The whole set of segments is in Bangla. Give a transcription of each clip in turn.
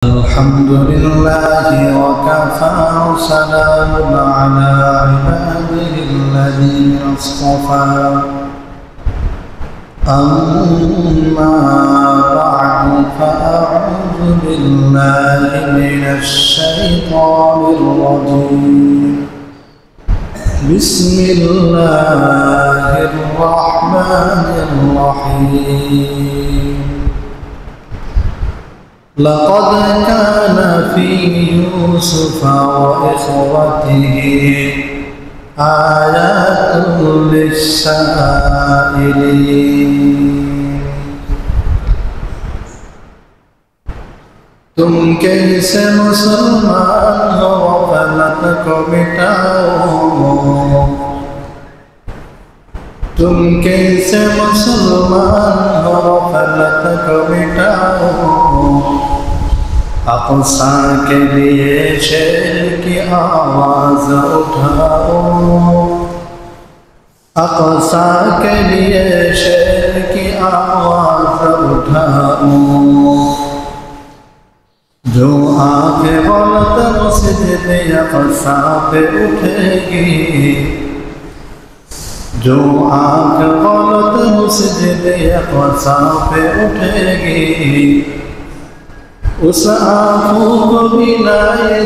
الحمد لله وكفى وسلام على عباده الذين اصطفى أما بعد فأعوذ بالله من الشيطان الرجيم بسم الله الرحمن الرحيم لقد كان في يوسف وإخوته آيات للسائلين तुम कैसे मुसलमान हो गलत को मिटाओ तुम कैसे मुसलमान हो गलत को मिटाओ अक़सा के लिए शेर की आवाज़ उठाओ अक़सा के लिए शेर की आवाज़ उठाओ जो आके बोलत मस्जिद अक़सा पे उठेगी जो आँख गलत मस्जिद अक़सा पे उठेगी उस आँखों को बिना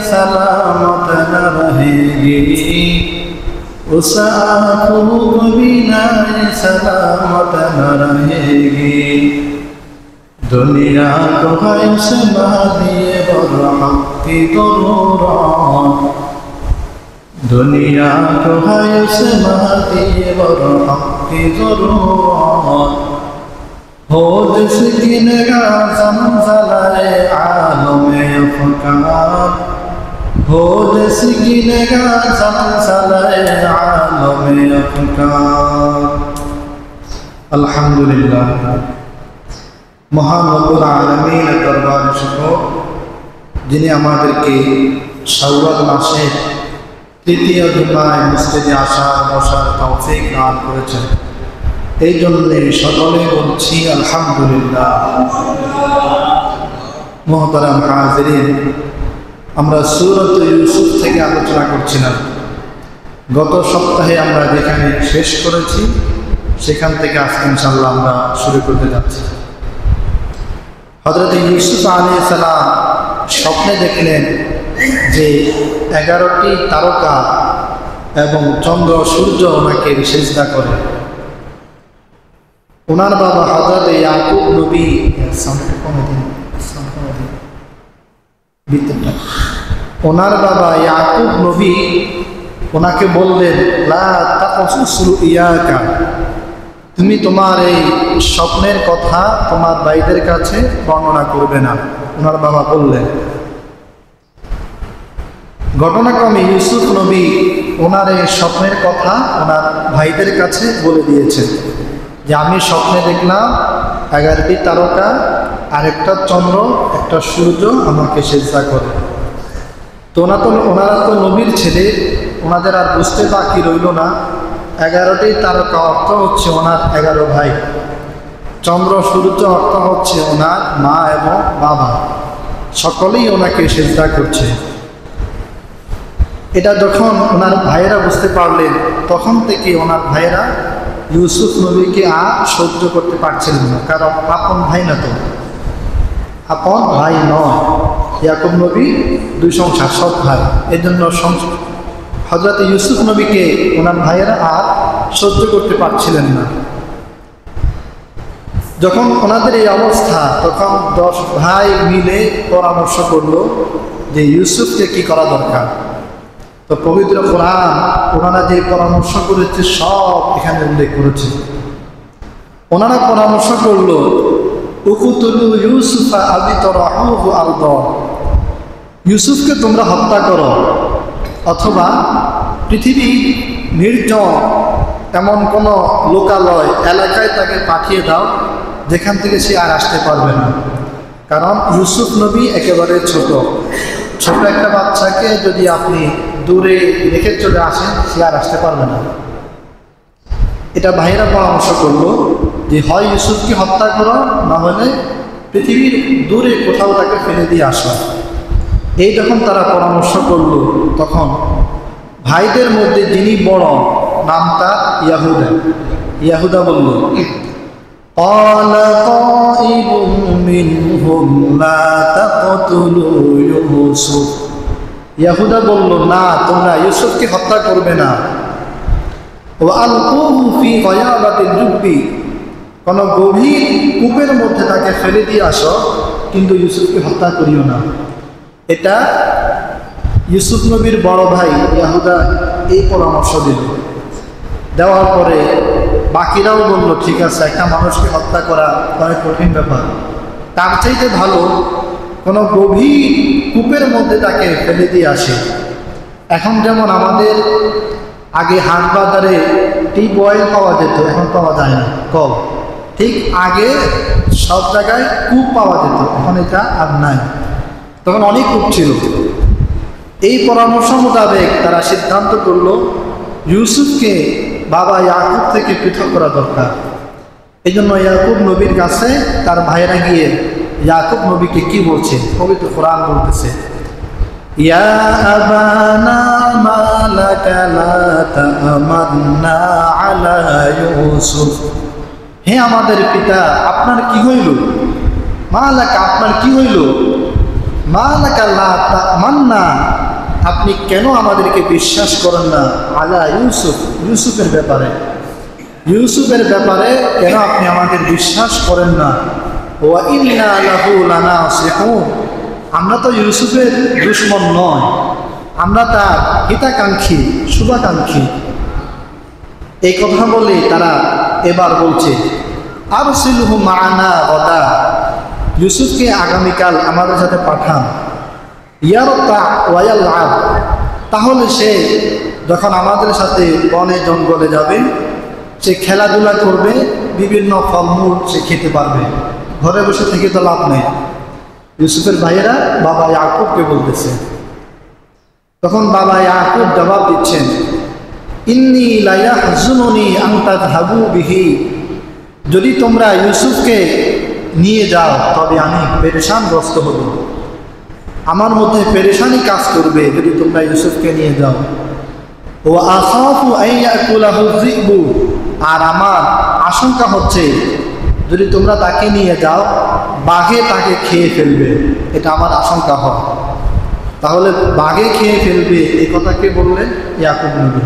सलामत न रहेगी उस आँखों को बिना सलामत न रहेगी दुनिया को है से दिए बरहक की ज़रूरत दुनिया को है से दिए बरहक की ज़रूरत हो जिसकी निगाह ज़लज़ले आलम अफ़कार हो जिसकी निगाह ज़लज़ले आलम अफ़कार अल्हम्दुलिल्लाह महान रब्बुल आलमीन दरबार शुक्र जिन्हें আমাদেরকে শাওয়াল মাসের তৃতীয় জুমায় মসজিদে আসার বসার তৌফিক দান করেছেন এই জন্য সকলে বলছি আলহামদুলিল্লাহ। মুহতারাম হাজিরিন, আমরা সূরাত ইউসুফ থেকে আলোচনা করছিলাম। গত সপ্তাহে আমরা যেখানে শেষ করেছি সেখান থেকে আজকে ইনশাআল্লাহ আমরা শুরু করতে যাচ্ছি। হযরত ইউসুফ আলাইহিস সালাম স্বপ্নে দেখলেন যে 11টি তারকা এবং চন্দ্র সূর্য ওনাকে সিজদা করে। ওনার বাবা হযরত ইয়াকুব নবী ওনার বাবা ইয়াকুব নবী ওনাকে বললেন লা তাকসুস রুইয়াকা, তুমি তোমার এই স্বপ্নের কথা তোমার ভাইদের কাছে বর্ণনা করবে না। ওনার বাবা বললেন। ঘটনাক্রমে ইউসুফ নবী ওনার এই স্বপ্নের কথা ওনার ভাইদের কাছে বলে দিয়েছেন যে আমি স্বপ্নে দেখলাম 11টি তারকা আর একটা চন্দ্র একটা সূর্য আমাকে সিজদা করে। তো ওনারা তো নবীর ছেলে, ওনাদের আর বুঝতে বাকি রইল না 11টি তারকা অর্থ হচ্ছে ওনার 11 ভাই, চন্দ্র সূর্য অর্থ হচ্ছে ওনার মা এবং বাবা, সকলেই ওনাকে সিজদা করছে। এটা যখন ওনার ভাইয়েরা বুঝতে পারলেন তখন থেকে ওনার ভাইয়েরা ইউসুফ নবীকে আর সহ্য করতে পারছিলেন না, কারণ আপন ভাই না, তো আপন ভাই নয়। ইয়াকুব নবী 2 সংসার সব ভাই, এই জন্য হযরত ইউসুফ নবীকে ওনার ভাইয়েরা আর সহ্য করতে পারছিলেন না। যখন ওনাদের এই অবস্থা তখন 10 ভাই মিলে পরামর্শ করলো যে ইউসুফকে কি করা দরকার। তো পবিত্র কোরআন ওনারা যে পরামর্শ করেছে সব এখানে উল্লেখ করেছে। ওনারা পরামর্শ করলো উকুতুলু ইউসুফা আবিতরাহুহু আরদ, ইউসুফকে তোমরা হত্যা করো অথবা পৃথিবী নির্জন এমন কোনো লোকালয় এলাকায় তাকে পাঠিয়ে দাও যেখান থেকে সে আর আসতে পারবে না। কারণ ইউসুফ নবী একেবারে ছোট একটা বাচ্চাকে যদি আপনি দূরে রেখে চলে আসেন সে আর আসতে পারবে না। এটা ভাইয়েরা পরামর্শ করলো যে হয় ইউসুফকে হত্যা করো, না হলে পৃথিবীর দূরে কোথাও তাকে ফেলে দিয়ে আসা। এই যখন তারা পরামর্শ করল, তখন ভাইদের মধ্যে যিনি বড়, নাম তার ইয়াহুদা। ইয়াহুদা বলল, قال قائل منهم لا تقتلوا يوسف। ইয়াহুদা বলল, না, তোমরা ইউসুফকে হত্যা করবে না। ওয়ালকুহু ফি গয়াবাতিল জুব্বি, কোন গভীর কূপের মধ্যে তাকে ফেলে দিয়ে আসো, কিন্তু ইউসুফকে হত্যা করিও না। এটা ইউসুফ নবীর বড় ভাই ইয়াহুদা এই পরামর্শ দিল। দেওয়ার পরে বাকিরাও বলল, ঠিক আছে, একটা মানুষকে হত্যা করা অনেক কঠিন ব্যাপার, তার চাইতে ভালো কোনো গভীর কূপের মধ্যে তাকে ফেলে দিয়ে আসে। এখন যেমন আমাদের আগে হাট বাজারে টিউবওয়েল পাওয়া যেত, এখন পাওয়া যায় না, কল। ঠিক আগে সব জায়গায় কূপ পাওয়া যেত, এখন এটা আর নাই। তখন অনেক কূপ ছিল। এই পরামর্শ মোতাবেক তারা সিদ্ধান্ত করল ইউসুফকে বাবা ইয়াকুব থেকে পৃথক করা দরকার। এই জন্য ইয়াকুব নবীর কাছে তার ভাইয়েরা গিয়ে ইয়াকুব নবীকে কি বলছে? পবিত্র কোরআন বলতেছে, ইয়া আবানা মা লাকা লা তা'মান্না আলা ইউসুফ। হে আমাদের পিতা, আপনার কি হইল? মা লাকা, আপনার কি হইল? মা লাকা লা তা'মান্না, আপনি কেন আমাদেরকে বিশ্বাস করেন না? আলা ইউসুফ, ইউসুফের ব্যাপারে, ইউসুফের ব্যাপারে কেন আপনি আমাদের বিশ্বাস করেন না? ওয়া ইন্না লাহু লানাসিহুন, আমরা তো ইউসুফের দুশমন নয়, আমরা তার হিতাকাঙ্ক্ষী, শুভাকাঙ্ক্ষী। এই কথা বলে তারা এবার বলছে, আরসিলহু মা'ানা গাদা, ইউসুফকে আগামীকাল আমাদের সাথে পাঠান। ইয়ারতা ওয়ায়ালআব, তাহলে সে যখন আমাদের সাথে বনে জঙ্গলে যাবে, সে খেলাধুলা করবে, বিভিন্ন ফলমূল সে খেতে পারবে, ঘরে বসে থেকে তো লাভ নেই। ইউসুফের ভাইয়েরা বাবা ইয়াকুবকে বলতেছে। তখন বাবা ইয়াকুব জবাব দিচ্ছেন, ইন্নী লা ইয়াহজুনুনি আন তাযহাবু বিহি, যদি তোমরা ইউসুফকে নিয়ে যাও তবে আমি পেরেশানগ্রস্ত হব, আমার মধ্যে পেরেশানি কাজ করবে যদি তোমরা ইউসুফকে নিয়ে যাও। ও আখাফু আন ইয়াকুলাহু যিবু, আর আমার আশঙ্কা হচ্ছে যদি তোমরা তাকে নিয়ে যাও বাঘে তাকে খেয়ে ফেলবে, এটা আমার আশঙ্কা হয়। তাহলে বাঘে খেয়ে ফেলবে এই কথা কে বললেন? ইয়াকুব নবী,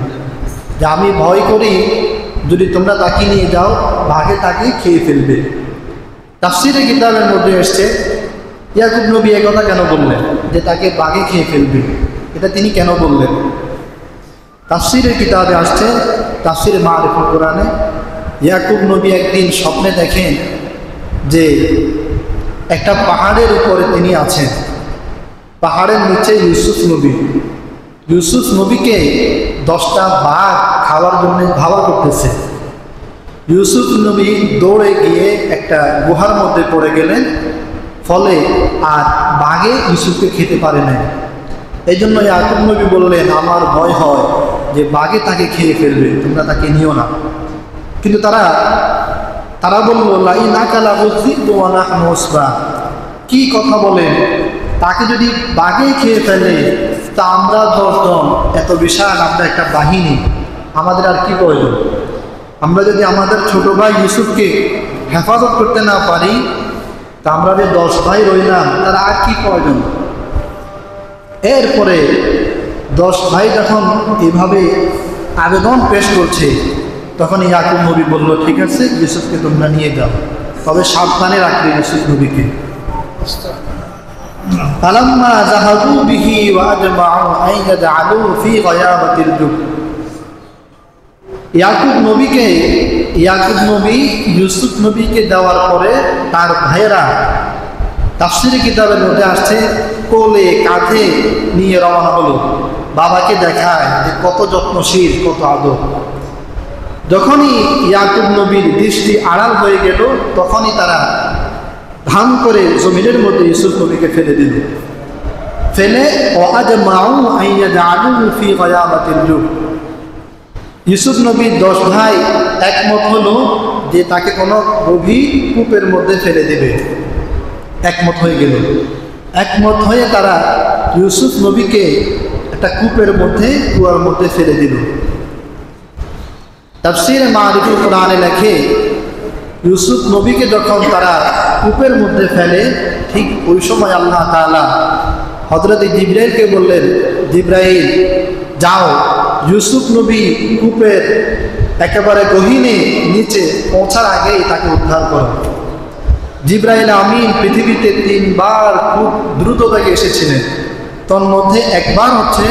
যে আমি ভয় করি যদি তোমরা তাকে নিয়ে যাও বাঘে তাকে খেয়ে ফেলবে। তাফসীরে কিতাবের মধ্যে এসছে ইয়াকুব নবী এই কথা কেন বললেন যে তাকে বাঘে খেয়ে ফেলবে, এটা তিনি কেন বললেন? তাফসীরের কিতাবে আসছে, তাফসীরে মারিফুল কোরআনে, ইয়াকুব নবী একদিন স্বপ্নে দেখেন যে একটা পাহাড়ের উপরে তিনি আছেন, পাহাড়ের নিচে ইউসুফ নবী। ইউসুফ নবীকে 10টা বাঘ খাওয়ার জন্য ধাওয়া করতেছে। ইউসুফ নবী দৌড়ে গিয়ে একটা গুহার মধ্যে পড়ে গেলেন, ফলে আর বাঘে ইউসুফকে খেতে পারে না। এই জন্য ইয়াকুব নবী বললেন, আমার ভয় হয় যে বাঘে তাকে খেয়ে ফেলবে, তোমরা তাকে নিও না। কিন্তু তারা বলল, লাইন আকালাহু যিবু ওয়া নাহনু উসবা, কি কথা বলেন, তাকে যদি বাঘে খেয়ে ফেলে তা আমরা 10 জন, এত বিশাল আমরা একটা বাহিনী, আমাদের আর কি প্রয়োজন? আমরা যদি আমাদের ছোট ভাই ইউসুফকে হেফাজত করতে না পারি তা আমরা যে 10 ভাই রইলাম তার আর কি প্রয়োজন? এরপরে 10 ভাই যখন এভাবে আবেদন পেশ করছে, তখন ইয়াকুব নবী বলল, ঠিক আছে, ইউসুফকে তোমরা নিয়ে যাও, তবে সাবধানে রাখবে ইউসুফ নবীকে। ফালাম্মা যাহাবু বিহি ওয়া আজমাউ আন ইয়াজআলুহু ফি গয়াবাতিল জুব, ইয়াকুব নবী ইউসুফ নবীকে দেওয়ার পরে তার ভাইয়েরা, তাফসীরে কিতাবের মধ্যে আসছে, কোলে কাঁধে নিয়ে রওনা হলো, বাবাকে দেখায় যে কত যত্নশীল, কত আদর। যখনই ইয়াকুব নবীর দৃষ্টি আড়াল হয়ে গেল, তখনই তারা ধাম করে জমিনের মধ্যে ইউসুফ নবীকে ফেলে দিল। ফেলে ওয়াজমাউ আন ইয়াজআলুহু ফি গয়াবাতিল জুব, ইউসুফ নবীর 10 ভাই একমত হলো যে তাকে কোনো গভীর কূপের মধ্যে ফেলে দেবে। একমত হয়ে গেল। একমত হয়ে তারা ইউসুফ নবীকে একটা কূপের মধ্যে, কুয়ার মধ্যে ফেলে দিল। তাফসীরে মারিফুল কোরআনে লেখে, ইউসুফ নবীকে যখন তারা কূপের মধ্যে ফেলে, ঠিক ওই সময় আল্লাহ তাআলা হযরত জিবরাইলকে বললেন, জিবরাইল যাও, ইউসুফ নবী কূপের একেবারে গহীনে নিচে পৌঁছার আগেই তাকে উদ্ধার করো। জিবরাইল আমিন পৃথিবীতে 3 বার খুব দ্রুত বেগে এসেছিলেন। তোর মধ্যে একবার হচ্ছে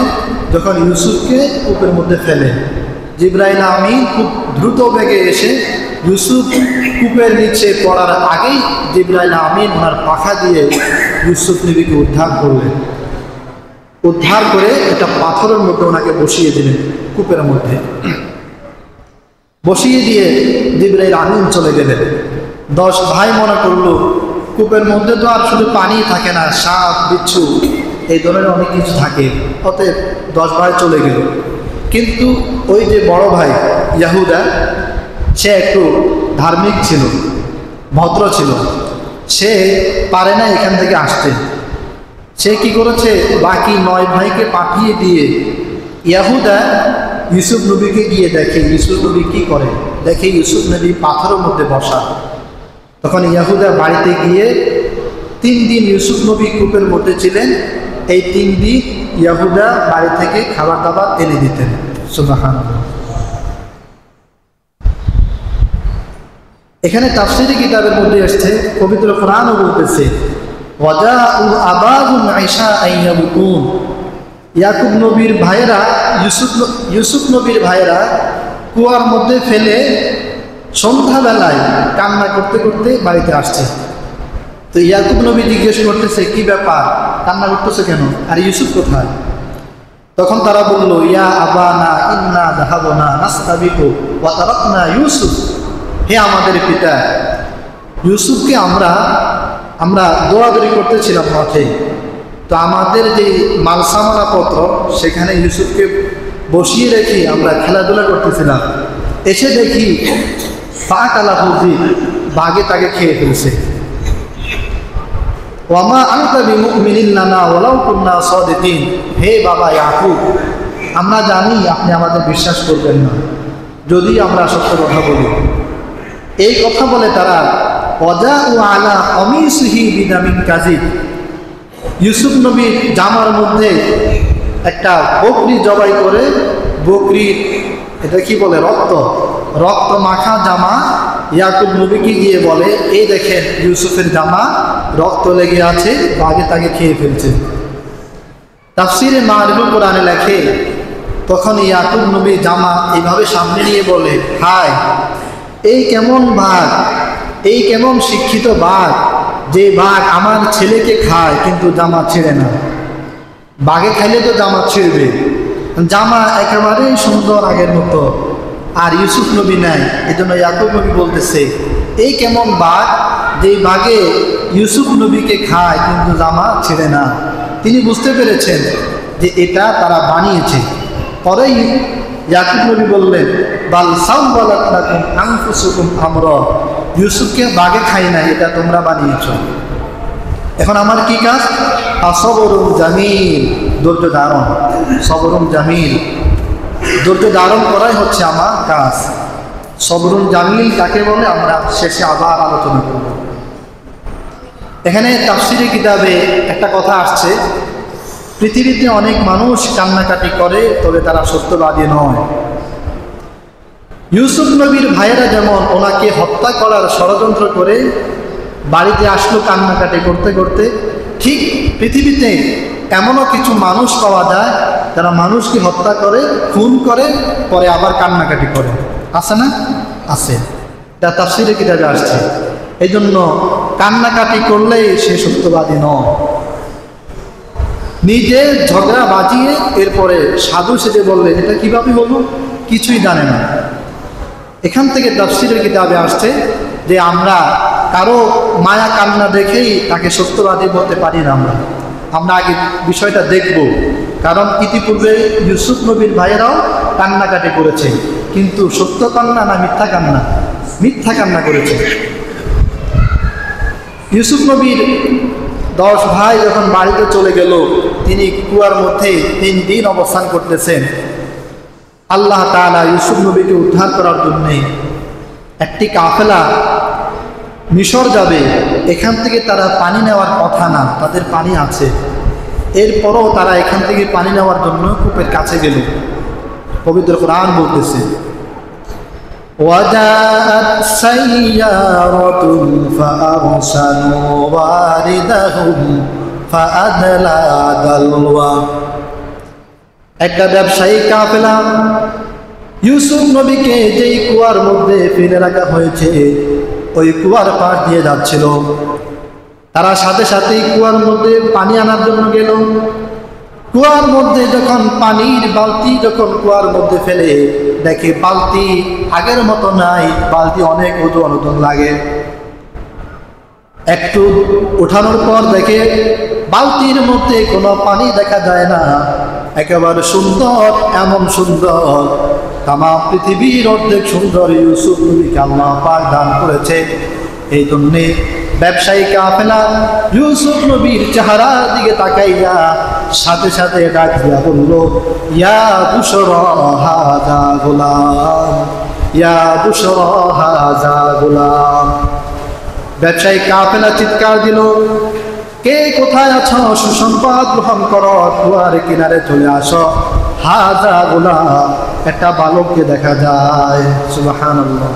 যখন ইউসুফকে কূপের মধ্যে ফেলে, জিবরাইল আমিন খুব দ্রুত বেগে এসে ইউসুফ কূপের নিচে পড়ার আগেই জিবরাইল আমিন ওনার পাখা দিয়ে ইউসুফ নবীকে উদ্ধার করলেন। উদ্ধার করে একটা পাথরের মধ্যে ওনাকে বসিয়ে দিলেন, কূপের মধ্যে বসিয়ে দিয়ে জিবরাইল আমিন চলে গেলেন। 10 ভাই মনে করলো কূপের মধ্যে তো আর শুধু পানি থাকে না, সাপ বিচ্ছু এই ধরনের অনেক কিছু থাকে, অতএব 10 ভাই চলে গেল। কিন্তু ওই যে বড় ভাই ইয়াহুদা, সে একটু ধার্মিক ছিল, ভদ্র ছিল, সে পারে না এখান থেকে আসতে। সে কি করেছে, বাকি 9 ভাইকে পাঠিয়ে দিয়ে ইয়াহুদা ইউসুফ নবীকে গিয়ে দেখে ইউসুফ নবী কি করে, দেখে ইউসুফ নবী পাথরের মধ্যে বসা। তখন ইয়াহুদা বাড়িতে গিয়ে 3 দিন ইউসুফ নবী কূপের মধ্যে ছিলেন। এই 3 দিন ইয়াহুদা বাড়ি থেকে খাবার দাবার এনে দিতেন। সুবহানাল্লাহ। এখানে তাফসীরি কিতাবের মধ্যে আসছে, পবিত্র কোরআনও বলতেছে, ওয়াজাউ আবাহুম আইশাআন ইয়াবকুন। ইয়াকুব নবীর ভাইয়েরা, ইউসুফ নবীর ভাইয়েরা কুয়ার মধ্যে ফেলে সন্ধ্যাবেলায় কান্না করতে করতে বাড়িতে আসছে। তো ইয়াকুব নবী জিজ্ঞেস করতেছে, কি ব্যাপার, কান্না করতেছে কেন, আর ইউসুফ কোথায়? তখন তারা বলল, ইয়া আবানা ইন্না যাহাবনা নাস্তাবিকু ওয়া তারাকনা ইউসুফ। হে আমাদের পিতা, ইউসুফকে আমরা দৌড়াদৌড়ি করতেছিলাম মাঠে, তো আমাদের যে মালসামানা পত্র সেখানে ইউসুফকে বসিয়ে রেখে আমরা খেলাধুলা করতেছিলাম, এসে দেখি ফাকালা হুজি, বাঘে তাকে খেয়ে ফেলছে। ওয়ামা আনতা বিমুমিনিন লানা ওয়ালাউ কুন্না সাদিকিন। হে বাবা ইয়াকুব, আমরা জানি আপনি আমাদের বিশ্বাস করবেন না যদি আমরা সত্য কথা বলি। এই কথা বলে তারা ওয়াজাউ আলা কমিসিহি বিদামিন কাযিব, ইউসুফ নবীর জামার মধ্যে একটা বকরি জবাই করে, বকরির এটা কি বলে, রক্ত মাখা জামা ইয়াকুব নবীকে গিয়ে বলে, এই দেখেন ইউসুফের জামা রক্ত লেগে আছে, বাঘে তাকে খেয়ে ফেলছে। তাফসীরে মারিফুল কোরআনে লেখে, তখন ইয়াকুব নবী জামা এইভাবে সামনে নিয়ে বলে, হায়, এই কেমন বাঘ, এই কেমন শিক্ষিত বাঘ, যে বাঘ আমার ছেলেকে খায় কিন্তু জামা ছেড়ে না। বাঘে খাইলে তো জামা ছিঁড়বে, জামা একেবারেই সুন্দর আগের মতো, আর ইউসুফ নবী নাই। এই জন্য ইয়াকুব নবী বলতেছে, এই কেমন বাঘ, যে বাঘে ইউসুফ নবীকে খায় কিন্তু জামা ছেড়ে না। তিনি বুঝতে পেরেছেন যে এটা তারা বানিয়েছে। পরেই ইয়াকুব নবী বললেন, বাল সাওয়ালাত লাকুম আনফুসুকুম আমরা, ইউসুফকে বাঘে খাই না, এটা তোমরা বানিয়েছো। এখন আমার কি কাজ? সবরুম জামিল, ধৈর্য ধারণ। সবরুম জামিল, ধৈর্য ধারণ করাই হচ্ছে আমার কাজ। সবরুম জামিল কাকে বলে আমরা শেষে আবার আলোচনা করব। এখানে তাফসীরি কিতাবে একটা কথা আসছে, পৃথিবীতে অনেক মানুষ কান্নাকাটি করে, তবে তারা সত্যবাদী নয়। ইউসুফ নবীর ভাইয়েরা যেমন ওনাকে হত্যা করার ষড়যন্ত্র করে বাড়িতে আসলো কান্নাকাটি করতে করতে, ঠিক পৃথিবীতে এমনও কিছু মানুষ পাওয়া যায় যারা মানুষকে হত্যা করে, খুন করে, পরে আবার কান্নাকাটি করে। আছে না? আছে। এটা তাফসীরে কিতাবে আসছে। এই জন্য কান্নাকাটি করলেই সে সত্যবাদী নয়। নিজে ঝগড়া বাজিয়ে এরপরে সাধু সেজে বললে এটা কিভাবে হলো, কিছুই জানে না। এখান থেকে তাফসীরের কিতাবে আসছে যে আমরা কারো মায়া কান্না দেখেই তাকে সত্যবাদী বলতে পারি না। আমরা আগে বিষয়টা দেখব, কারণ ইতিপূর্বে ইউসুফ নবীর ভাইয়েরাও কান্নাকাটি করেছে, কিন্তু সত্য কান্না না মিথ্যা কান্না? মিথ্যা কান্না করেছে। ইউসুফ নবীর 10 ভাই যখন বাড়িতে চলে গেল, তিনি কুয়ার মধ্যে 3 দিন অবস্থান করতেছেন। আল্লাহ তাআলা ইউসুফ নবীকে উদ্ধার করার জন্যে একটি কাফেলা মিশর যাবে, এখান থেকে তারা পানি নেওয়ার কথা না, তাদের পানি আছে, এরপরও তারা এখান থেকে পানি নেওয়ার জন্য কূপের কাছে গেল। পবিত্র কোরআন বলতেছে, وَجَاءَتْ سَيَّارَةٌ فَأَرْسَلُوا وَارِدَهُمْ فَأَدْلَىٰ دَلْوَهُ। একটা ব্যবসায়ী কাফেলা ইউসুফ নবীকে যেই কুয়ার মধ্যে ফেলে রাখা হয়েছে ওই কুয়ার পাশ দিয়ে যাচ্ছিল। তারা সাথে সাথেই কুয়ার মধ্যে পানি আনার জন্য গেল। কুয়ার মধ্যে যখন পানির বালতি যখন কুয়ার মধ্যে ফেলে দেখে বালতি আগের মতো নাই, বালতি অনেক ওজন লাগে। একটু উঠানোর পর দেখে বালতির মধ্যে কোনো পানি দেখা যায় না, একেবারে সুন্দর, এমন সুন্দর তাম পৃথিবীর অর্ধেক সুন্দর ইউসুফ নবীকে আল্লাহ পাক দান করেছে। এই জন্যে ব্যবসায়ী কাফেলা ইউসুফ নবীর চেহারার দিকে তাকাইয়া সাথে সাথে ডাক দিয়া বলল, ইয়া বুশরা হাযা গোলাম, ইয়া বুশরা হাযা গোলাম। ব্যবসায়ী কাফেলা চিৎকার দিল, কে কোথায় আছো, সুসংবাদ গ্রহণ করো, কুয়ার কিনারে চলে আসো, হাযা গোলাম, একটা বালককে দেখা যায়। সুবহানাল্লাহ।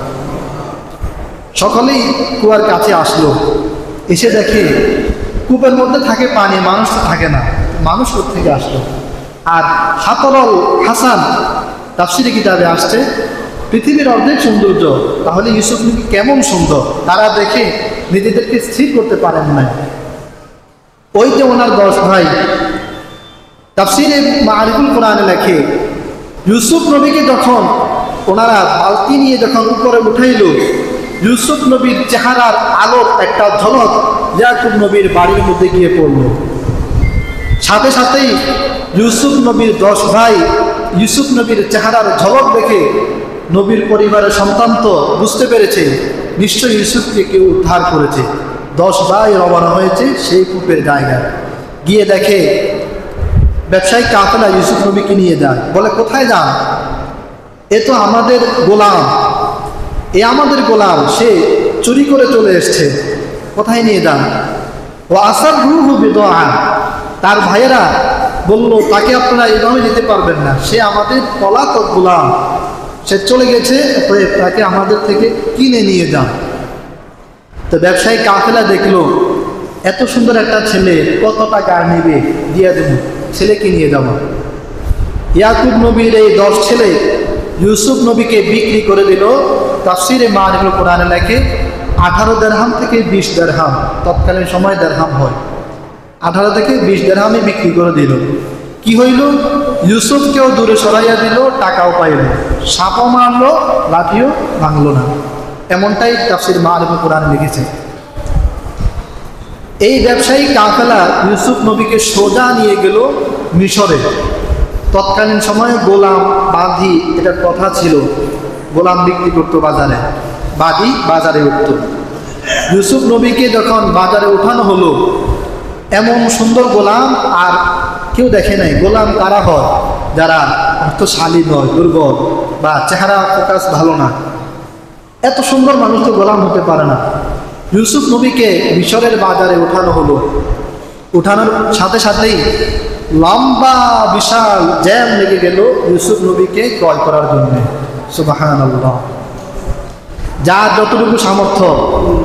সকলেই কুয়ার কাছে আসলো, এসে দেখে কূপের মধ্যে থাকে পানি, মানুষ তো থাকে না, মানুষ থেকে আসলো। আর হাতরল হাসান তাফসিরে কিতাবে আসছে পৃথিবীর অর্ধেক সৌন্দর্য, তাহলে ইউসুফ নবী কেমন সুন্দর তারা দেখে নিজেদেরকে স্থির করতে পারেন না। ওই যে ওনার 10 ভাই তাফসিরে মারিফুল কোরআনে লেখে, ইউসুফ নবীকে যখন ওনারা বালতি নিয়ে যখন উপরে উঠাইল, ইউসুফ নবীর চেহারার আলোর একটা ঝলক ইয়াকুব নবীর বাড়ির মধ্যে গিয়ে পড়ল। সাথে সাথেই ইউসুফ নবীর 10 ভাই ইউসুফ নবীর চেহারার ঝলক দেখে নবীর পরিবারের সন্তান তো বুঝতে পেরেছে নিশ্চয়ই ইউসুফকে কেউ উদ্ধার করেছে। 10 ভাই রওনা হয়েছে সেই কূপের জায়গায়, গিয়ে দেখে ব্যবসায়ী কাফেলা ইউসুফ নবীকে নিয়ে যায়। বলে, কোথায় যান? এ তো আমাদের গোলাম, এ আমাদের গোলাম, সে চুরি করে চলে এসছে, কোথায় নিয়ে যান? ও আসার রুহু বিদআ, তার ভাইয়েরা বলল, তাকে আপনারা এভাবে নিতে পারবেন না, সে আমাদের পলাতক গোলাম, সে চলে গেছে, তাকে আমাদের থেকে কিনে নিয়ে যান। তো ব্যবসায়ী কাফেলা দেখলো এত সুন্দর একটা ছেলে, কত টাকা নেবে, দিয়ে দেব, ছেলেকে নিয়ে যাব। ইয়াকুব নবীর এই 10 ছেলে ইউসুফ নবীকে বিক্রি করে দিল। তাফসিরে মারিফুল কোরআনে লেখে 18 দিরহাম থেকে 20 দিরহাম, তৎকালীন সময় দিরহাম হয়, 18 থেকে 20 দিরহামে বিক্রি করে দিল। কি হইল? ইউসুফকেও দূরে সরাইয়া দিল, টাকাও পাইল, সাপও মারলো, লাঠিও ভাঙলো না। এমনটাই তাফসির মারিফুল কোরআনে লিখেছে। এই ব্যবসায়ী কাফেলা ইউসুফ নবীকে সোজা নিয়ে গেল মিশরে। তৎকালীন সময়ে গোলাম বাঁধি এটার কথা ছিল, গোলাম বিক্রি করতো বাজারে, বাদী বাজারে উঠত। ইউসুফ নবীকে যখন বাজারে উঠানো হলো, এমন সুন্দর গোলাম আর কেউ দেখে নাই। গোলাম কারা হয়? যারা অর্থশালী নয়, দুর্বল বা চেহারা প্রকাশ ভালো না, এত সুন্দর মানুষ তো গোলাম হতে পারে না। ইউসুফ নবীকে মিশরের বাজারে উঠানো হলো। উঠানোর সাথে সাথেই লম্বা বিশাল জ্যাম লেগে গেল ইউসুফ নবীকে ক্রয় করার জন্য। সুবহানাল্লাহ। যার যতটুকু সামর্থ্য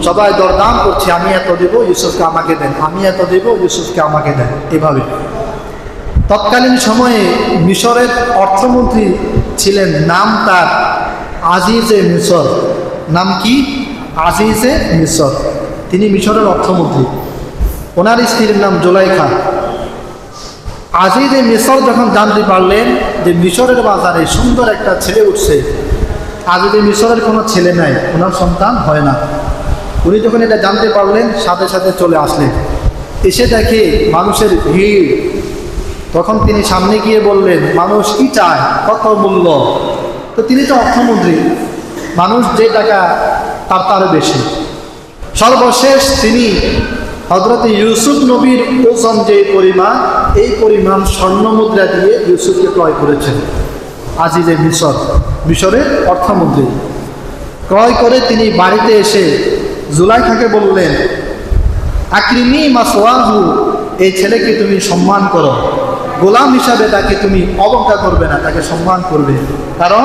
সবাই দরদাম করছে, আমি এত দেব, ইউসুফকে আমাকে দেন, আমি এত দেব, ইউসুফকে আমাকে দেন, এভাবে। তৎকালীন সময়ে মিশরের অর্থমন্ত্রী ছিলেন, নাম তার আজিজে মিশর। নাম কি? আজিজে মিশর। তিনি মিশরের অর্থমন্ত্রী। ওনার স্ত্রীর নাম জুলাইখা। আজিজে মিশর যখন জানতে পারলেন যে মিশরের বাজারে সুন্দর একটা ছেলে উঠছে, আজিজে মিশরের কোনো ছেলে নাই, ওনার সন্তান হয় না, উনি যখন এটা জানতে পারলেন সাথে সাথে চলে আসলেন। এসে দেখে মানুষের ভিড়, তখন তিনি সামনে গিয়ে বললেন, মানুষ কি চায়, কত মূল্য? তো তিনি তো অর্থমন্ত্রী, মানুষ যে টাকা তার বেশি। সর্বশেষ তিনি হযরত ইউসুফ নবীর ওজন যে পরিমাণ, এই পরিমাণ স্বর্ণ মুদ্রা দিয়ে ইউসুফকে ক্রয় করেছেন। আজিজে মিশরের অর্থমন্ত্রী ক্রয় করে তিনি বাড়িতে এসে জুলাইখাকে বললেন, আকরিমি মাসওয়াহু, এই ছেলেকে তুমি সম্মান করো, গোলাম হিসাবে তাকে তুমি অবজ্ঞা করবে না, তাকে সম্মান করবে। কারণ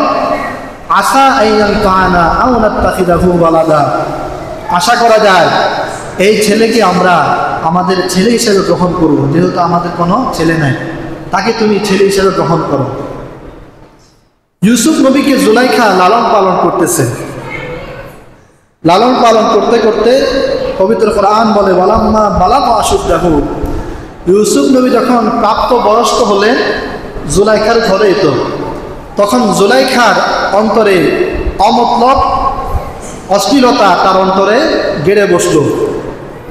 আশা আইয়ান কানা আও নাত্তাখিদাহু ওয়ালাদা, আশা করা যায় এই ছেলেকে আমরা আমাদের ছেলে হিসেবে গ্রহণ করব, যেহেতু আমাদের কোনো ছেলে নাই, তাকে তুমি ছেলে হিসেবে গ্রহণ করো। ইউসুফ নবীকে জুলাইখা লালন পালন করতেছে। লালন পালন করতে করতে পবিত্র কোরআন বলে, ওয়ালাম্মা বালাগা আশুদ্দাহু, ইউসুফ নবী যখন প্রাপ্ত বয়স্ক হলেন, জুলাইখার ঘরে এতো, তখন জুলাইখার অন্তরে অমতলব অশ্লীলতা তার অন্তরে গেড়ে বসল।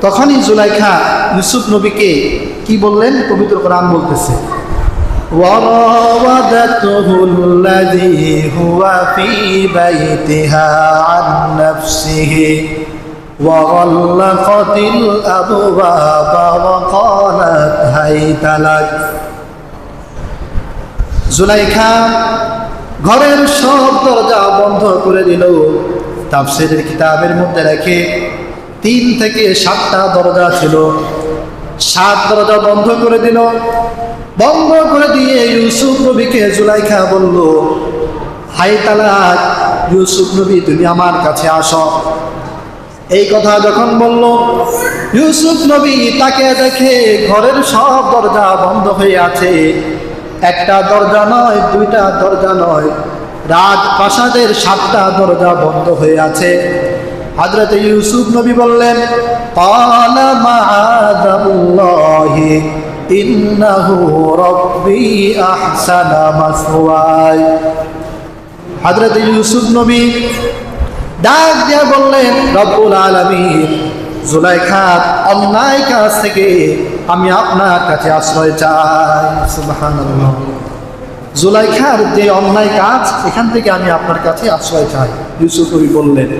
তখনই জুলাইখা ইউসুফ নবীকে কি বললেন? পবিত্র কোরআন বলতেছে, وراودته الذي هو في بيتها عن نفسه وغلقت الأبواب وقالت هيت لك। জুলাইখা ঘরের সব দরজা বন্ধ করে দিল। তাফসীরের কিতাবের মধ্যে রেখে 3 থেকে 7টা দরজা ছিল, 7 দরজা বন্ধ করে দিল। বন্ধ করে দিয়ে ইউসুফ নবীকে জুলাইখা বলল, হাই তালাক, ইউসুফ নবী তুমি আমার কাছে আসো। এই কথা যখন বলল, ইউসুফ নবী তাকে দেখে ঘরের সব দরজা বন্ধ হয়ে আছে। একটা দরজা নয়, 2টা দরজা নয়, রাজপ্রাসাদের 7টা দরজা বন্ধ হয়ে আছে। হযরত ইউসুফ নবী বললেন, ক্বালা মাআযাল্লাহি ইন্নাহু রাব্বি আহসানা মাসওয়ায়। হযরত ইউসুফ নবী ডাক দিয়ে বললেন, রব্বুল আলামিন, জুলাইখার অন্যায় কাজ থেকে আমি আপনার কাছে আশ্রয় চাই। সুবহানাল্লাহ। জুলাইখার যে অন্যায় কাজ, এখান থেকে আমি আপনার কাছে আশ্রয় চাই, ইউসুফ নবী বললেন।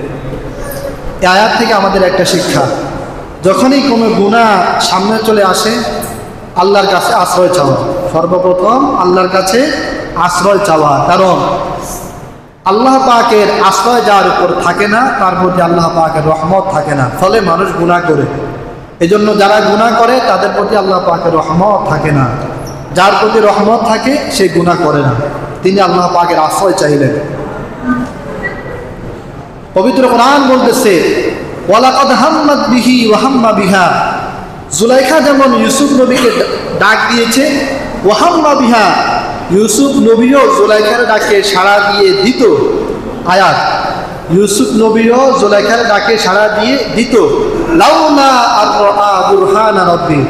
এই আয়াত থেকে আমাদের একটা শিক্ষা, যখনই কোনো গুনাহ সামনে চলে আসে, আল্লাহর কাছে আশ্রয় চাওয়া। সর্বপ্রথম আল্লাহর কাছে আশ্রয় চাওয়া, কারণ আল্লাহ পাকের আশ্রয় যার উপর থাকে না, তার প্রতি আল্লাহ পাকের রহমত থাকে না, ফলে মানুষ গুনাহ করে। এজন্য যারা গুনাহ করে তাদের প্রতি আল্লাহ পাকের রহমত থাকে না। যার প্রতি রহমত থাকে সে গুনাহ করে না। তিনি আল্লাহ পাকের আশ্রয় চাইলেন। পবিত্র কোরআন বলতেছে, ওয়ালাকাদ হাম্মাত বিহি ওয়া হাম্মা বিহা। জুলাইখা যেমন ইউসুফ নবীকে ডাক দিয়েছে, ওয়া হাম্মা বিহা, ইউসুফ নবীও জুলাইখার ডাকে সাড়া দিয়ে দিত। আয়াত, ইউসুফ নবীও জুলাইখার ডাকে সাড়া দিয়ে দিত। লাউলা আর বুরহানা রব্বি,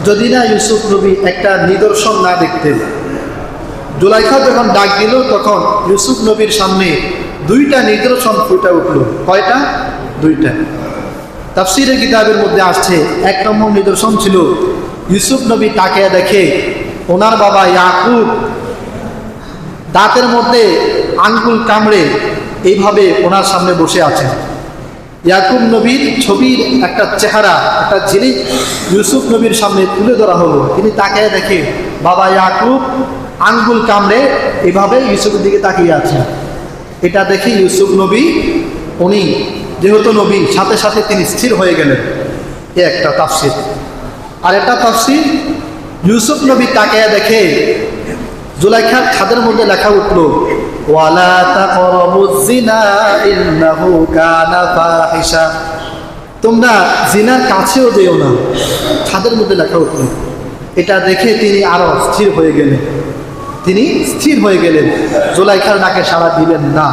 যদি না ইউসুফ নবী একটা নিদর্শন না দেখতেন। জুলাইখা যখন ডাক দিল, তখন ইউসুফ নবীর সামনে 2টা নিদর্শন ফুটে উঠল। কয়টা? 2টা। তাফসীরের কিতাবের মধ্যে আসছে, 1 নম্বর নিদর্শন ছিল, ইউসুফ নবী তাকে দেখে ওনার বাবা ইয়াকুব দাঁতের মধ্যে আঙ্গুল কামড়ে এইভাবে ওনার সামনে বসে আছেন। ইয়াকুব নবীর ছবির একটা চেহারা, একটা জিনিস ইউসুফ নবীর সামনে তুলে ধরা হলো। তিনি তাকে দেখে বাবা ইয়াকুব আঙ্গুল কামড়ে এইভাবে ইউসুফের দিকে তাকিয়ে আছেন। এটা দেখে ইউসুফ নবী, উনি যেহেতু নবী, সাথে সাথে তিনি স্থির হয়ে গেলেন। এ একটা তাফসীর। আর একটা তাফসীর, ইউসুফ নবী তাকে দেখে জুলাইখার ছাদের মধ্যে লেখা উঠল, ওয়ালা তাকরাবুজ জিনা ইন্নাহু কানা ফাহিশা, তোমরা জিনার কাছেও যেও না। ছাদের মধ্যে লেখা উঠল। এটা দেখে তিনি আরো স্থির হয়ে গেলেন। তিনি স্থির হয়ে গেলেন, জুলাইখার ডাকে সাড়া দিলেন না।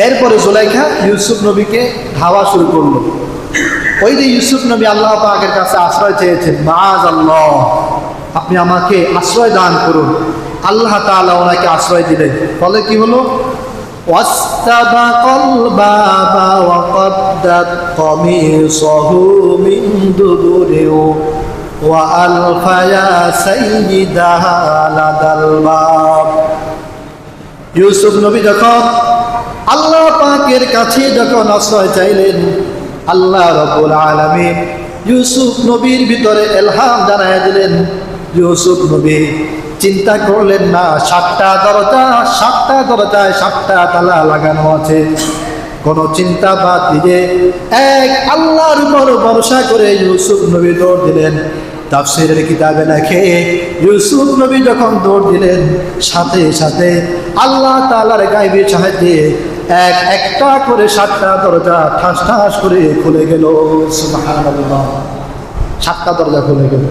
এরপরে জুলাইখা ইউসুফ নবীকে ধাওয়া শুরু করলো। ওই যে ইউসুফ নবী আল্লাহ পাকের কাছে আশ্রয় চেয়েছেন, মাআযাল্লাহ, আপনি আমাকে আশ্রয় দান করুন। আল্লাহ তাআলা ওনাকে আশ্রয় দিলেন। ফলে কি হলো? ওয়াস্তাবাকাল বাবা ওয়া কদ্দাত কামিসাহু মিন দুবুরিন ওয়া আলফা ইয়া সাইয়্যিদাহা লাদাল বাব। ইউসুফ নবী যখন আল্লাহ পাকের কাছে যখন আশ্রয় চাইলেন, আল্লাহ রাব্বুল আলামিন ইউসুফ নবীর ভিতরে ইলহাম জানায় দিলেন। ইউসুফ নবী চিন্তা করলেন না, 7টা দরজায় 7টা তালা লাগানো আছে। কোনো চিন্তা বাদ দিয়ে এক আল্লাহর উপর ভরসা করে ইউসুফ নবী দৌড় দিলেন। তাফসীরের কিতাবে লেখে ইউসুফ নবী যখন দৌড় দিলেন, সাথে সাথে আল্লাহ তাআলার গায়বী সাহায্যে একটা করে 7টা দরজা ঠাস ঠাস করে খুলে গেল। সুবহানাল্লাহ, 7টা দরজা খুলে গেল।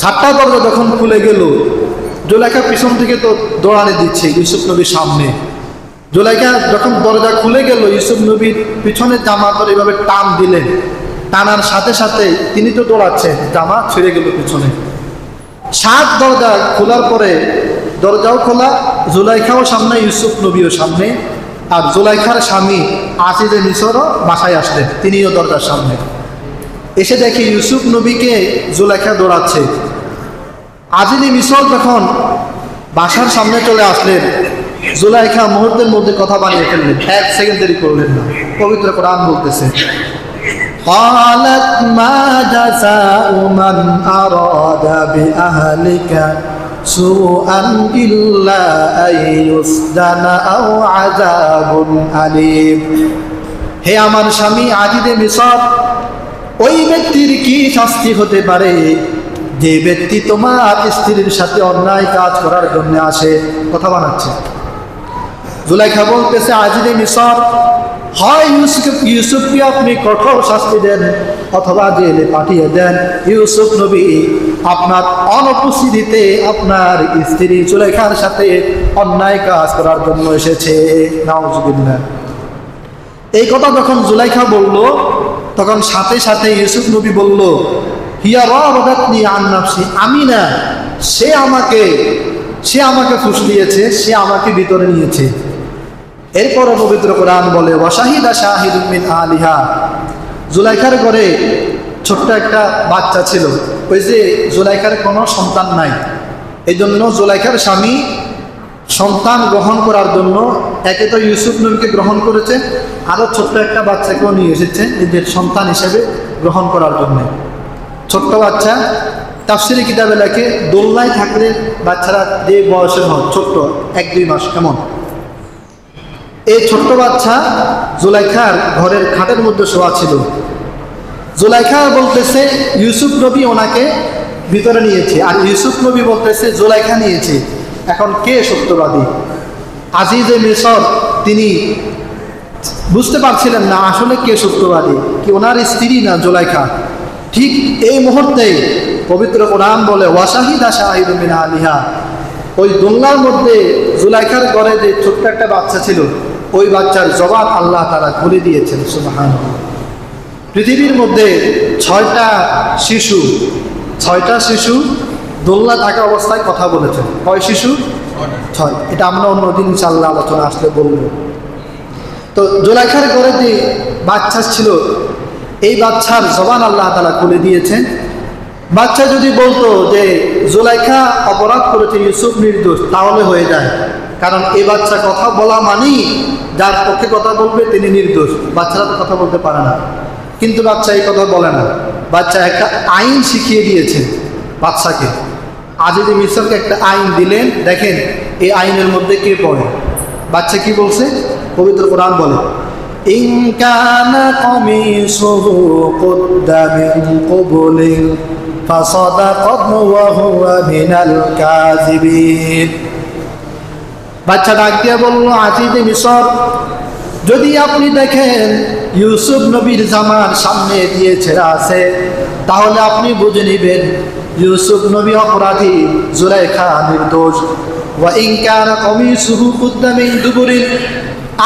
7টা দরজা যখন খুলে গেল, জুলাইখা পিছন থেকে তো দৌড়ানি দিচ্ছে ইউসুফ নবীর সামনে। জুলাইখা যখন দরজা খুলে গেল, ইউসুফ নবীর পিছনে জামা ধরে এভাবে টান দিলেন। টানার সাথে সাথে তিনি তো দৌড়াচ্ছেন, জামা ছিঁড়ে গেল পিছনে। 7 দরজা খোলার পরে দরজাও খোলা, জুলাইখাও সামনে, ইউসুফ নবীও সামনে। আর জুলাইখার স্বামী আজিজে মিসরও বাসায় আসলেন, তিনিও দরজার সামনে। এসে দেখে ইউসুফ নবীকে জুলাইখা দৌড়াচ্ছে। আজিজে মিসর যখন বাসার সামনে চলে আসলেন, জুলাইখা মুহূর্তের মধ্যে কথা বানিয়ে ফেললেন, 1 সেকেন্ড দেরি করলেন না। পবিত্র কোরআন বলতেছে, قالت ما جزاء من أراد بأهلك سوءا إلا أن يسجن أو عذاب أليم। হে আমার স্বামী আজিজে মিসর, ওই ব্যক্তির কি শাস্তি হতে পারে যে ব্যক্তি তোমার স্ত্রীর সাথে অন্যায় কাজ করার জন্য আসে? কথা বানাচ্ছে। জুলাইখা বলতেছে, আজিজে মিসর, হয় ইউসুফকে আপনি কঠোর শাস্তি দেন অথবা জেলে পাঠিয়ে দেন। ইউসুফ নবী আপনার অনুপস্থিতিতে আপনার স্ত্রী জুলাইখার সাথে অন্যায় কাজ করার জন্য এসেছে। নাউজুবিল্লাহ। এই কথা যখন জুলাইখা বলল, তখন সাথে সাথে ইউসুফ নবী বলল, হিয়া রাওয়াদাতনি আন নাফসি, আমি না, সে আমাকে ফুসলিয়েছে, সে আমাকে ভিতরে নিয়েছে। এরপরে পবিত্র কোরআন বলে, ওয়াশাহিদা শাহিদুম মিন আলিহা। জুলাইখার ঘরে ছোট্ট একটা বাচ্চা ছিল। ওই যে জুলাইখার কোনো সন্তান নাই, এই জন্য জুলাইখার স্বামী সন্তান গ্রহণ করার জন্য একে তো ইউসুফ নবীকে গ্রহণ করেছে, আরও ছোট্ট একটা বাচ্চাকেও নিয়ে এসেছে নিজের সন্তান হিসেবে গ্রহণ করার জন্য। ছোট্ট বাচ্চা, তাফসীরে কিতাবে লেখে দোলনায় থাকলে বাচ্চারা যে বয়সের হয়, ছোট্ট 1-2 মাস এমন। এই ছোট্ট বাচ্চা জুলাইখার ঘরের খাটের মধ্যে শোয়া ছিল। জুলাইখা বলতেছে ইউসুফ নবী ওনাকে ভিতরে নিয়েছে, আর ইউসুফ নবী বলতেছে জুলাইখা নিয়েছে। এখন কে সত্যবাদী? আজিজে মিসর তিনি বুঝতে পারছিলেন না আসলে কে সত্যবাদী, কি ওনার স্ত্রী না জুলাইখা। ঠিক এই মুহূর্তে পবিত্র কোরআন বলে, ওয়াশাহিদা শাহিদুম মিন আলিহা। ওই দোলনার মধ্যে জুলাইখার ঘরে যে ছোট্ট একটা বাচ্চা ছিল, ওই বাচ্চার জবান আল্লাহ তাআলা খুলে দিয়েছেন। সুবহানাল্লাহ। পৃথিবীর মধ্যে 6টা শিশু দোলনা থাকা অবস্থায় কথা বলেছে। কয় শিশু? 6। এটা আমরা অন্যদিন ইনশাআল্লাহ আলোচনা আসলে বলবো। তো জুলাইখার ঘরে যে বাচ্চা ছিল, এই বাচ্চার জবান আল্লাহ তাআলা খুলে দিয়েছেন। বাচ্চা যদি বলতো যে জুলাইখা অপরাধ করেছে, ইউসুফ নির্দোষ, তাহলে হয়ে যায়। কারণ এই বাচ্চা কথা বলা মানেই যার পক্ষে কথা বলবে তিনি নির্দোষ। বাচ্চারা তো কথা বলতে পারে না, কিন্তু বাচ্চা এই কথা বলে না। বাচ্চা একটা আইন শিখিয়ে দিয়েছে বাচ্চাকে। আজিজে মিসরকে একটা আইন দিলেন, দেখেন এই আইনের মধ্যে কে পড়ে। বাচ্চা কি বলছে? পবিত্র কোরআন বলে, ইন কানা কামিসুহু কুদ্দা মিন ক্বাবলিন ফাসাদাকাত ওয়া হুয়া মিনাল কাযিবিন। বাচ্চা ডাক দিয়ে বলল, আজিজে মিসর, যদি আপনি দেখেন ইউসুফ নবীর জামার সামনে দিয়ে ছেঁড়া আছে, তাহলে আপনি বুঝে নেবেন ইউসুফ নবী অপরাধী, জুলাইখা নির্দোষ। ওয়া ইন কানা কামিসুহু কুদ্দা মিন দুবুরিন,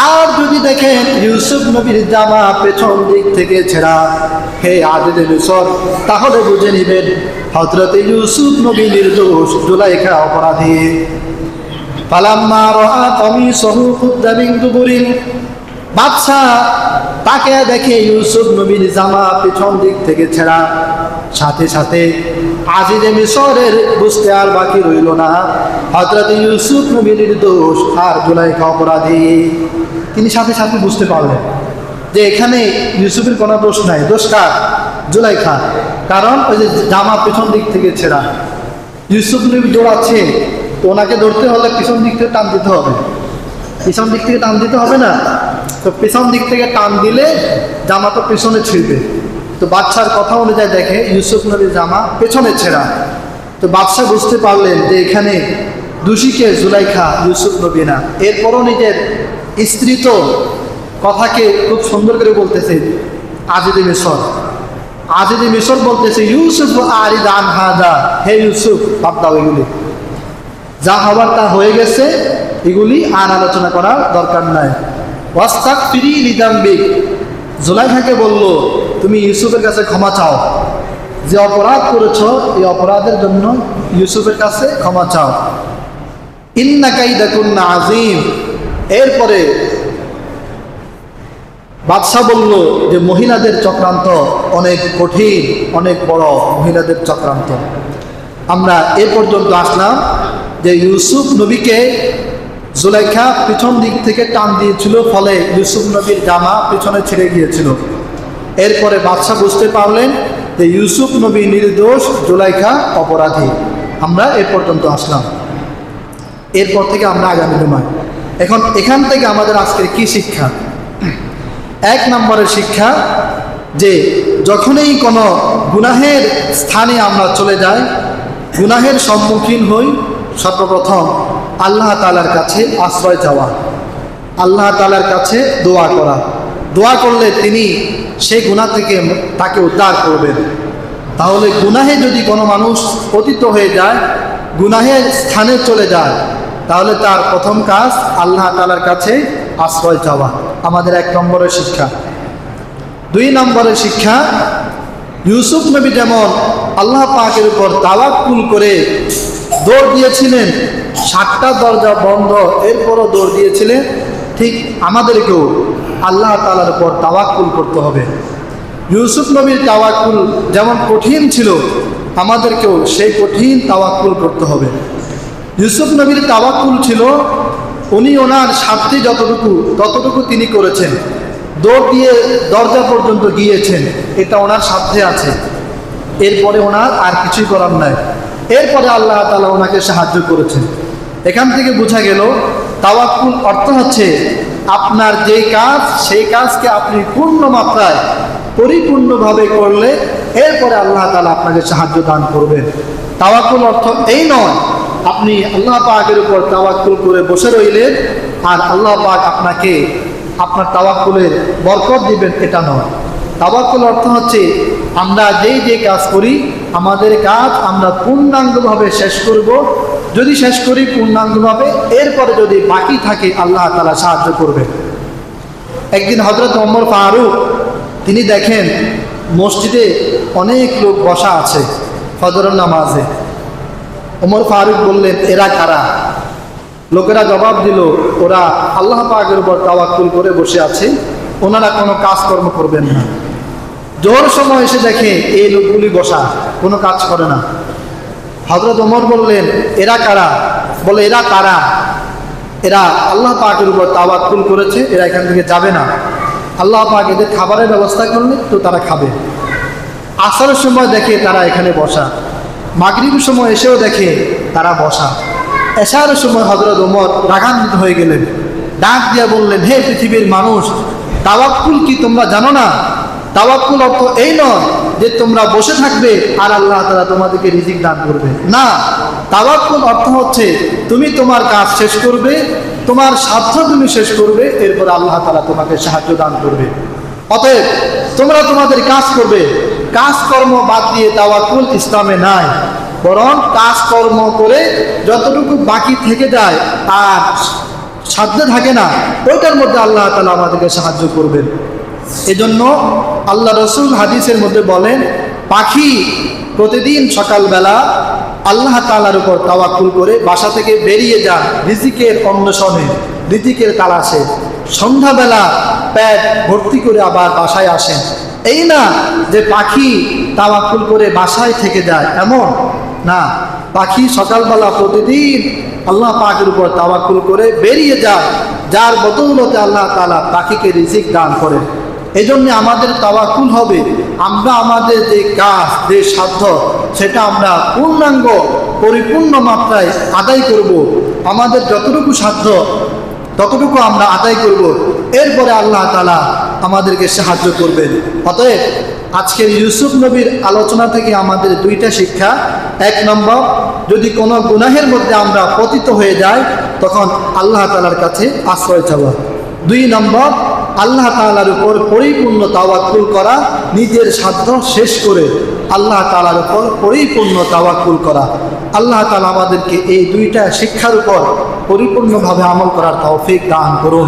আর যদি দেখেন ইউসুফ নবীর জামা পেছন দিক থেকে ছেঁড়া, হে আজিজে মিসর, তাহলে বুঝে নেবেন হযরত ইউসুফ নবী নির্দোষ, জুলাইখা অপরাধী। ফালাম্মা রাআ কামিসুহু কুদ্দা মিন দুবুরিন, বাদশা তাকে দেখে ইউসুফ নবীর জামা পেছন দিক থেকে ছেঁড়া, সাথে সাথে আজিজে মিসরের বুঝতে আর বাকি রইল না হযরত ইউসুফ নবী নির্দোষ আর জুলাইখা অপরাধী। তিনি সাথে সাথে বুঝতে পারলেন। যে এখানে ইউসুফের কোনো দোষ নাই, দোষ কার? জুলাইখা। কারণ ওই যে জামা পিছন দিক থেকে ছেঁড়া, ইউসুফ নবী দৌড়াচ্ছে, তো ওনাকে ধরতে হলে পিছন দিক থেকে টান দিতে হবে, পিছন দিক থেকে টান দিতে হবে না? তো পিছন দিক থেকে টান দিলে জামা তো পেছনে ছিঁড়বে। তো বাদশার কথা অনুযায়ী দেখে ইউসুফ নবীর জামা পেছনে ছেঁড়া। তো বাদশাহ বুঝতে পারলেন যে এখানে দোষীকে জুলাইখা, ইউসুফ নবী না। এরপরও নিজের স্ত্রী তো কথাকে খুব সুন্দর করে বলতেছে, আজিদে মিশর, আজিদে মিশর বলতেছে ইউসুফ আরিদ আন হাদা, হে ইউসুফ বাদ দাও এগুলি, যা হবার তা হয়ে গেছে, এগুলি আর আলোচনা করার দরকার নাই। ওয়াস্তাক ফিরি লিজাম্বিক, জুলাইখাকে বলল তুমি ইউসুফের কাছে ক্ষমা চাও, যে অপরাধ করেছ এই অপরাধের জন্য ইউসুফের কাছে ক্ষমা চাও। ইন্না কাইদাকুন্না আযীম। এরপরে বাদশাহ বলল যে মহিলাদের চক্রান্ত অনেক কঠিন, অনেক বড় মহিলাদের চক্রান্ত। আমরা এ পর্যন্ত আসলাম যে ইউসুফ নবীকে জুলাইখা পিছন দিক থেকে টান দিয়েছিল, ফলে ইউসুফ নবীর জামা পিছনে ছেড়ে গিয়েছিল। এরপরে বাদশাহ বুঝতে পারলেন যে ইউসুফ নবী নির্দোষ, জুলাইখা অপরাধী। আমরা এ পর্যন্ত আসলাম। এরপর থেকে আমরা আগামী জুমায়, এখন এখান থেকে আমাদের আজকের কি শিক্ষা? এক নম্বরের শিক্ষা যে যখনই কোনো গুনাহের স্থানে আমরা চলে যাই, গুনাহের সম্মুখীন হই, সর্বপ্রথম আল্লাহ তাআলার কাছে আশ্রয় চাওয়া, আল্লাহ তাআলার কাছে দোয়া করা। দোয়া করলে তিনি সেই গুনাহ থেকে তাকে উদ্ধার করবেন। তাহলে গুনাহে যদি কোনো মানুষ পতিত হয়ে যায়, গুনাহের স্থানে চলে যায়, তাহলে তার প্রথম কাজ আল্লাহ তাআলার কাছে আশ্রয় চাওয়া, আমাদের এক নম্বরের শিক্ষা। দুই নম্বরের শিক্ষা, ইউসুফ নবী যেমন আল্লাহ পাকের উপর তাওয়াক্কুল করে দৌড় দিয়েছিলেন, 7টা দরজা বন্ধ এরপরও দৌড় দিয়েছিলেন, ঠিক আমাদেরকেও আল্লাহ তাআলার উপর তাওয়াক্কুল করতে হবে। ইউসুফ নবীর তাওয়াক্কুল যেমন কঠিন ছিল, আমাদেরকেও সেই কঠিন তাওয়াক্কুল করতে হবে। ইউসুফ নবীর তাওয়াক্কুল ছিল উনি ওনার সাধ্যে ততটুকু তিনি করেছেন, দৌড় দিয়ে দরজা পর্যন্ত গিয়েছেন, এটা ওনার সাধ্যে আছে, এরপরে ওনার আর কিছুই করার নাই। এরপরে আল্লাহ তাআলা ওনাকে সাহায্য করেছেন। এখান থেকে বোঝা গেল তাওয়াক্কুল অর্থ হচ্ছে আপনার যেই কাজ, সেই কাজকে আপনি পূর্ণ মাত্রায় পরিপূর্ণভাবে করলে এরপরে আল্লাহ তাআলা আপনাকে সাহায্য দান করবেন। তাওয়াক্কুল অর্থ এই নয় আপনি আল্লাহ পাকের উপর তাওয়াক্কুল করে বসে রইলেন আর আল্লাহ পাক আপনাকে আপনার তাওয়াক্কুলের বরকত দিবেন, এটা নয়। তাওয়াক্কুল অর্থ হচ্ছে আমরা যে কাজ করি, আমাদের কাজ আমরা পূর্ণাঙ্গভাবে শেষ করব। যদি শেষ করি পূর্ণাঙ্গভাবে, এরপরে যদি বাকি থাকে আল্লাহ তাআলা সাহায্য করবে। একদিন হযরত ওমর ফারুক তিনি দেখেন মসজিদে অনেক লোক বসা আছে ফজরের নামাজে। ওমর ফারুক বললেন, এরা কারা? লোকেরা জবাব দিল, ওরা আল্লাহ পাকের উপর তাওয়াক্কুল করে বসে আছে, ওনারা কোনো কাজকর্ম করবেন না। জোহর সময় এসে দেখে এই লোকগুলি বসা, কোনো কাজ করে না। হযরত ওমর বললেন, এরা কারা? বলে, এরা তারা, এরা আল্লাহ পাকের উপর তাওয়াক্কুল করেছে, এরা এখান থেকে যাবে না। আল্লাহ পাক এদের খাবারের ব্যবস্থা করলে তো তারা খাবে। আসরের সময় দেখে তারা এখানে বসা, মাগরিবের সময় এসেও দেখে তারা বসা। এশারের সময় হযরত ওমর রাগান্বিত হয়ে গেলেন, ডাক দিয়া বললেন, হে পৃথিবীর মানুষ, তাওয়াক্কুল কি তোমরা জানো না? তাওয়াক্কুল অর্থ এই নয় যে তোমরা বসে থাকবে আর আল্লাহ তাআলা তোমাদেরকে রিজিক দান করবে, না। তাওয়াক্কুল অর্থ হচ্ছে তুমি তোমার কাজ শেষ করবে, তোমার সাধ্য তুমি শেষ করবে, এরপর আল্লাহ তাআলা তোমাকে সাহায্য দান করবে। অতএব তোমরা তোমাদের কাজ করবে, কাজকর্ম বাদ দিয়ে তাওয়াক্কুল ইসলামে নাই। বরং কাজকর্ম করে যতটুকু বাকি থেকে যায় আর সাধ্য থাকে না, ওইটার মধ্যে আল্লাহ তাআলা আমাদেরকে সাহায্য করবেন। এজন্য আল্লাহ রাসূল হাদিসের মধ্যে বলেন, পাখি প্রতিদিন সকালবেলা আল্লাহ তাআলার উপর তাওয়াক্কুল করে বাসা থেকে বেরিয়ে যান রিজিকের অন্বেষণে, রিজিকের তালাশে। সন্ধ্যাবেলা পেট ভর্তি করে আবার বাসায় আসেন। এই না যে পাখি তাওয়াক্কুল করে বাসায় থেকে যায়, এমন না। পাখি সকালবেলা প্রতিদিন আল্লাহ পাকের উপর তাওয়াক্কুল করে বেরিয়ে যায়, যার বদৌলতে আল্লাহ তাআলা পাখিকে রিজিক দান করেন। এই জন্য আমাদের তাওয়াক্কুল হবে আমরা আমাদের যে কাজ যে সাধ্য সেটা আমরা পূর্ণাঙ্গ পরিপূর্ণ মাত্রায় আদায় করব। আমাদের যতটুকু সাধ্য ততটুকু আমরা আদায় করব, এরপরে আল্লাহ তাআলা আমাদেরকে সাহায্য করবেন। অতএব আজকের ইউসুফ নবীর আলোচনা থেকে আমাদের দুইটা শিক্ষা। এক নম্বর, যদি কোনো গুনাহের মধ্যে আমরা পতিত হয়ে যাই তখন আল্লাহ তাআলার কাছে আশ্রয় চাওয়া। দুই নম্বর, আল্লাহ তাআলার উপর পরিপূর্ণ তাওয়াক্কুল করা, নিজের সাধ্য শেষ করে আল্লাহ তাআলার উপর পরিপূর্ণ তাওয়াক্কুল করা। আল্লাহ তাআলা আমাদেরকে এই দুইটা শিক্ষার উপর পরিপূর্ণভাবে আমল করার তৌফিক দান করুন।